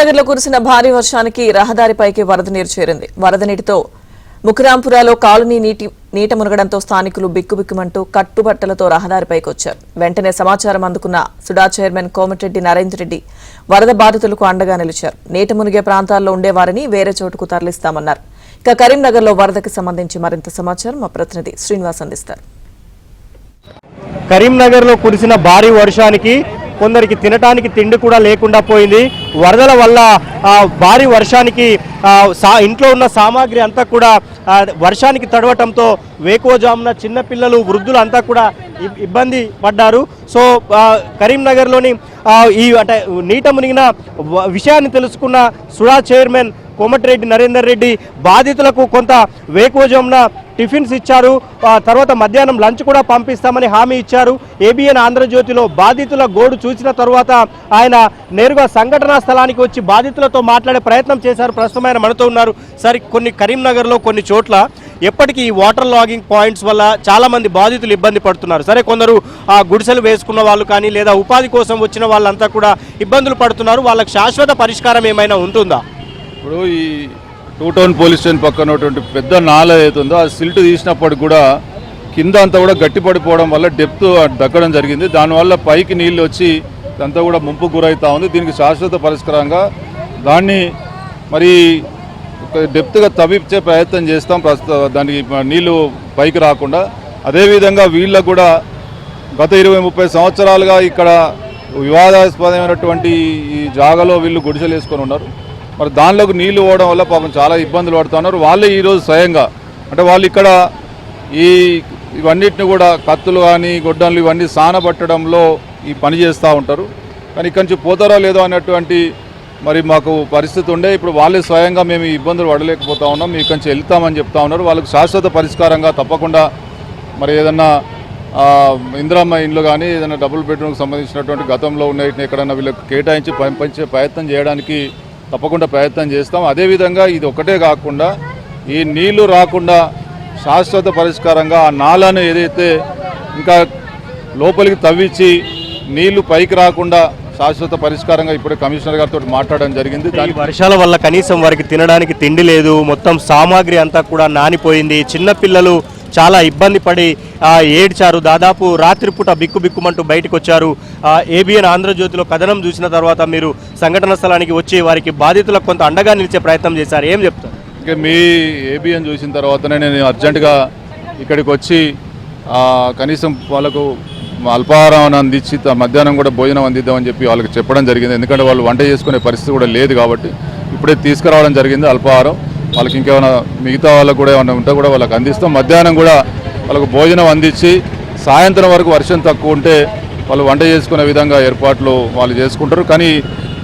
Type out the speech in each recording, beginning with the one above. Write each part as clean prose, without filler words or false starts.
కరీంనగర్లో కురిసిన భారీ వర్షానికి రహదారిపైకి వరద నీరు చేరింది. వరద నీటితో ముకురాంపురాలో కాలనీ నీట మునగడంతో స్థానికులు బిక్కుబిక్కుమంటూ కట్టుబట్టలతో రహదారిపైకి వచ్చారు. వెంటనే సమాచారం అందుకున్న సుడా చైర్మన్ కోమటిరెడ్డి నరేందర్ రెడ్డి వరద బాధితులకు అండగా నిలిచారు. నీట మునిగే ప్రాంతాల్లో ఉండేవారిని వేరే చోటుకు తరలిస్తామన్నారు. ఇక కరీంనగర్లో వరదకి సంబంధించి మరింత సమాచారం మా ప్రతినిధి శ్రీనివాస్ అందిస్తారు. కరీంనగర్లో కురిసిన భారీ వర్షానికి కొందరికి తినడానికి తిండి కూడా లేకుండా పోయింది. వరదల వల్ల భారీ వర్షానికి ఇంట్లో ఉన్న సామాగ్రి అంతా కూడా వర్షానికి తడవటంతో వేకోజామున చిన్నపిల్లలు వృద్ధులు అంతా కూడా ఇబ్బంది పడ్డారు. సో కరీంనగర్లోని అంటే నీట మునిగిన విషయాన్ని తెలుసుకున్న సుడా చైర్మన్ కోమటిరెడ్డి నరేందర్ రెడ్డి బాధితులకు కొంత వేకోజామున టిఫిన్స్ ఇచ్చారు. తర్వాత మధ్యాహ్నం లంచ్ కూడా పంపిస్తామని హామీ ఇచ్చారు. ఏబిఎన్ ఆంధ్రజ్యోతిలో బాధితుల గోడు చూసిన తర్వాత ఆయన నేరుగా సంఘటనా స్థలానికి వచ్చి బాధితులతో మాట్లాడే ప్రయత్నం చేశారు. ప్రస్తుతం ఆయన మనతో ఉన్నారు. సరే, కరీంనగర్లో కొన్ని చోట్ల ఎప్పటికీ ఈ వాటర్ లాగింగ్ పాయింట్స్ వల్ల చాలా మంది బాధితులు ఇబ్బంది పడుతున్నారు. సరే, కొందరు గుడిసెలు వేసుకున్న వాళ్ళు కానీ లేదా ఉపాధి కోసం వచ్చిన వాళ్ళంతా కూడా ఇబ్బందులు పడుతున్నారు. వాళ్ళకి శాశ్వత పరిష్కారం ఏమైనా ఉంటుందా? ఇప్పుడు ఈ 2 టౌన్ పోలీస్ స్టేషన్ పక్కన ఉన్నటువంటి పెద్ద నాల ఏతుందో ఆ సిల్ట్ తీసినప్పటికి కూడా కింద అంతా కూడా గట్టిపడిపోవడం వల్ల డెప్త్ దక్కడం జరిగింది. దానివల్ల పైకి నీళ్ళు వచ్చి అంతా కూడా ముంపు గురవుతూ ఉంది. దీనికి శాశ్వత పరిష్కారంగా దాన్ని మరి డెప్త్గా తవ్వించే ప్రయత్నం చేస్తాం. దానికి నీళ్లు పైకి రాకుండా. అదేవిధంగా వీళ్ళకు కూడా గత 20-30 సంవత్సరాలుగా ఇక్కడ వివాదాస్పదమైనటువంటి ఈ జాగాలో వీళ్ళు గుడిసెలు వేసుకొని ఉన్నారు. మరి దానిలోకి నీళ్లు పోవడం వల్ల పాపం చాలా ఇబ్బందులు పడుతున్నారు. వాళ్ళే ఈరోజు స్వయంగా అంటే వాళ్ళు ఇక్కడ ఇవన్నిటిని కూడా కత్తులు కానీ గొడ్డన్లు ఇవన్నీ సానబట్టడంలో ఈ పని చేస్తూ ఉంటారు. కానీ ఇక్కడి నుంచి పోతారో లేదో అనేటువంటి మరి మాకు పరిస్థితి ఉండే. ఇప్పుడు వాళ్ళే స్వయంగా మేము ఈ ఇబ్బందులు పడలేకపోతా ఉన్నాం, మీ ఇక్కడి నుంచి వెళ్తామని చెప్తా ఉన్నారు. వాళ్ళకి శాశ్వత పరిష్కారంగా తప్పకుండా మరి ఏదన్నా ఇందిరమ్మ ఇండ్లు కానీ ఏదైనా డబుల్ బెడ్రూమ్కి సంబంధించినటువంటి గతంలో ఉన్న ఎక్కడన్నా వీళ్ళకి కేటాయించి పంపించే ప్రయత్నం చేయడానికి తప్పకుండా ప్రయత్నం చేస్తాం. అదేవిధంగా ఇది ఒకటే కాకుండా ఈ నీళ్లు రాకుండా శాశ్వత పరిష్కారంగా ఆ నాలను ఏదైతే ఇంకా లోపలికి తవ్వించి నీళ్లు పైకి రాకుండా శాశ్వత పరిష్కారంగా ఇప్పుడే కమిషనర్ గారితో మాట్లాడడం జరిగింది. దాని వర్షాల వల్ల కనీసం వారికి తినడానికి తిండి లేదు, మొత్తం సామాగ్రి అంతా కూడా నానిపోయింది. చిన్నపిల్లలు చాలా ఇబ్బంది పడి ఏడ్చారు. దాదాపు రాత్రిపూట బిక్కుబిక్కుమంటూ బయటకు వచ్చారు. ఏబిఎన్ ఆంధ్రజ్యోతిలో కథనం చూసిన తర్వాత మీరు సంఘటన స్థలానికి వచ్చి వారికి బాధితులకు కొంత అండగా నిలిచే ప్రయత్నం చేశారు. ఏం చెప్తారు? ఇంకా మీ ఏబిఎన్ చూసిన తర్వాతనే నేను అర్జెంటుగా ఇక్కడికి వచ్చి కనీసం వాళ్ళకు అల్పాహారం అందించి మధ్యాహ్నం కూడా భోజనం అందిద్దామని చెప్పి వాళ్ళకి చెప్పడం జరిగింది. ఎందుకంటే వాళ్ళు వంట చేసుకునే పరిస్థితి కూడా లేదు కాబట్టి ఇప్పుడే తీసుకురావడం జరిగింది అల్పాహారం. వాళ్ళకి ఇంకేమైనా మిగతా వాళ్ళకు కూడా ఏమైనా ఉంటే కూడా వాళ్ళకి అందిస్తాం. మధ్యాహ్నం కూడా వాళ్ళకు భోజనం అందించి సాయంత్రం వరకు వర్షం తక్కువ ఉంటే వాళ్ళు వంట చేసుకునే విధంగా ఏర్పాట్లు వాళ్ళు చేసుకుంటారు. కానీ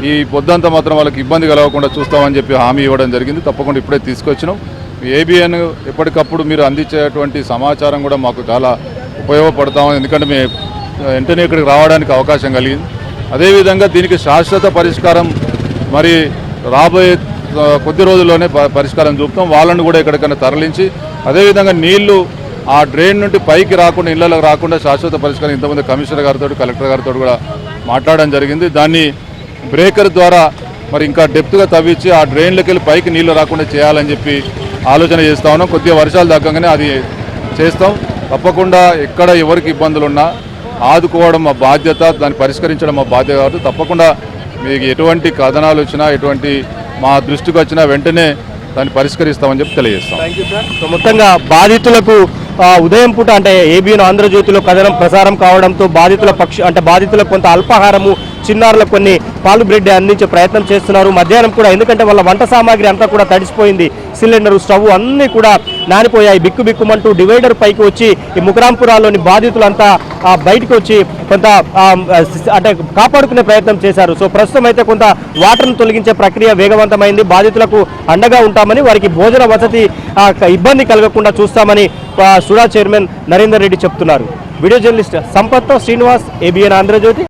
ఈ పొద్దంతా మాత్రం వాళ్ళకి ఇబ్బంది కలగకుండా చూస్తామని చెప్పి హామీ ఇవ్వడం జరిగింది. తప్పకుండా ఇప్పుడే తీసుకొచ్చినాం. ఏబిఎన్ ఎప్పటికప్పుడు మీరు అందించేటువంటి సమాచారం కూడా మాకు చాలా ఉపయోగపడతామని, ఎందుకంటే మేము వెంటనే ఇక్కడికి రావడానికి అవకాశం కలిగింది. అదేవిధంగా దీనికి శాశ్వత పరిష్కారం మరి రాబోయే కొద్ది రోజుల్లోనే పరిష్కారం చూపుతాం. వాళ్ళని కూడా ఎక్కడికైనా తరలించి అదేవిధంగా నీళ్లు ఆ డ్రైన్ నుండి పైకి రాకుండా ఇళ్లకు రాకుండా శాశ్వత పరిష్కారం ఇంతమంది కమిషనర్ గారితో కలెక్టర్ గారితో కూడా మాట్లాడడం జరిగింది. దాన్ని బ్రేకర్ ద్వారా మరి ఇంకా డెప్త్గా తవ్వించి ఆ డ్రైన్లోకి వెళ్ళి పైకి నీళ్లు రాకుండా చేయాలని చెప్పి ఆలోచన చేస్తూ ఉన్నాం. కొద్దిగా వర్షాలు తగ్గగానే అది చేస్తాం. తప్పకుండా ఎక్కడ ఎవరికి ఇబ్బందులు ఉన్నా ఆదుకోవడం మా బాధ్యత, దాన్ని పరిష్కరించడం మా బాధ్యత. కాబట్టి తప్పకుండా మీకు ఎటువంటి కథనాలు వచ్చినా ఎటువంటి మా దృష్టికి వచ్చినా వెంటనే దాన్ని పరిష్కరిస్తామని చెప్పి తెలియజేస్తాం. Thank you sir. సో మొత్తంగా బాధితులకు ఉదయం పూట అంటే ఏబిఎన్ ఆంధ్రజ్యోతిలో కథనం ప్రసారం కావడంతో బాధితులకు కొంత అల్పాహారము, చిన్నారులకు కొన్ని పాలు బ్రెడ్ అందించే ప్రయత్నం చేస్తున్నారు. మధ్యాహ్నం కూడా ఎందుకంటే వాళ్ళ వంట సామాగ్రి అంతా కూడా తడిసిపోయింది. సిలిండరు, స్టవ్ అన్నీ కూడా నానిపోయాయి. బిక్కుబిక్కుమంటూ డివైడర్ పైకి వచ్చి ఈ ముకురాంపురాలోని బాధితులంతా బయటకు వచ్చి కొంత అంటే కాపాడుకునే ప్రయత్నం చేశారు. సో ప్రస్తుతం అయితే కొంత వాటర్ను తొలగించే ప్రక్రియ వేగవంతమైంది. బాధితులకు అండగా ఉంటామని, వారికి భోజన వసతి ఇబ్బంది కలగకుండా చూస్తామని సుడా చైర్మన్ నరేందర్ రెడ్డి చెప్తున్నారు. వీడియో జర్నలిస్ట్ సంపత్తో శ్రీనివాస్, ఏబిఎన్ ఆంధ్రజ్యోతి.